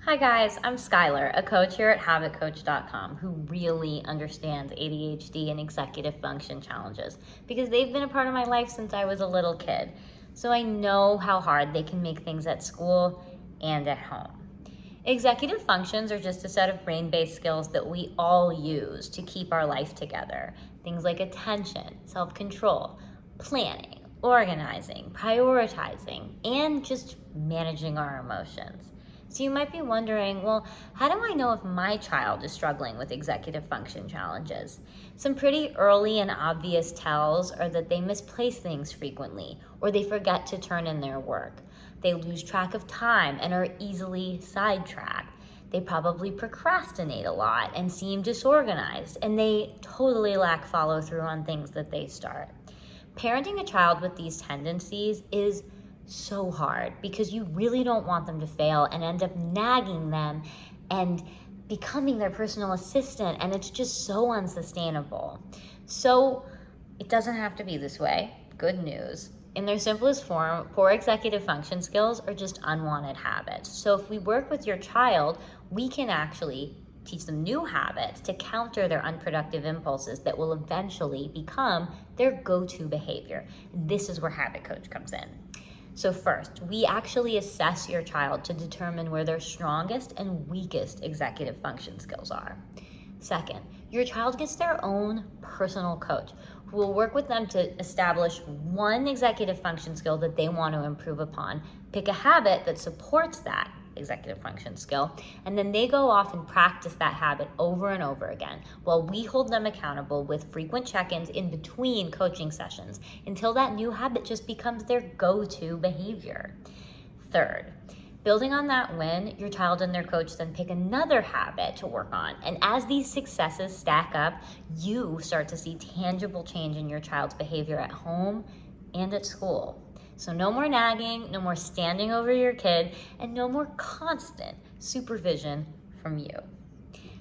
Hi guys, I'm Skylar, a coach here at HabitCoach.com who really understands ADHD and executive function challenges because they've been a part of my life since I was a little kid. So I know how hard they can make things at school and at home. Executive functions are just a set of brain-based skills that we all use to keep our life together. Things like attention, self-control, planning, organizing, prioritizing, and just managing our emotions. So you might be wondering, well, how do I know if my child is struggling with executive function challenges? Some pretty early and obvious tells are that they misplace things frequently, or they forget to turn in their work. They lose track of time and are easily sidetracked. They probably procrastinate a lot and seem disorganized, and they totally lack follow through on things that they start. Parenting a child with these tendencies is so hard because you really don't want them to fail and end up nagging them and becoming their personal assistant, and it's just so unsustainable. So it doesn't have to be this way. Good news. In their simplest form, poor executive function skills are just unwanted habits. So if we work with your child, we can actually teach them new habits to counter their unproductive impulses that will eventually become their go-to behavior. This is where Habit Coach comes in. So first, we actually assess your child to determine where their strongest and weakest executive function skills are. Second, your child gets their own personal coach who will work with them to establish one executive function skill that they want to improve upon, pick a habit that supports that executive function skill, and then they go off and practice that habit over and over again while we hold them accountable with frequent check-ins in between coaching sessions until that new habit just becomes their go-to behavior. Third, building on that win, your child and their coach then pick another habit to work on. And as these successes stack up, you start to see tangible change in your child's behavior at home and at school. So no more nagging, no more standing over your kid, and no more constant supervision from you.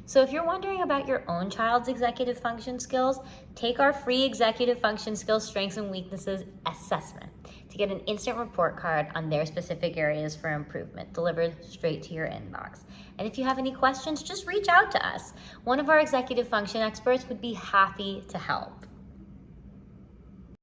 So if you're wondering about your own child's executive function skills, take our free executive function skills strengths and weaknesses assessment to get an instant report card on their specific areas for improvement delivered straight to your inbox. And if you have any questions, just reach out to us. One of our executive function experts would be happy to help.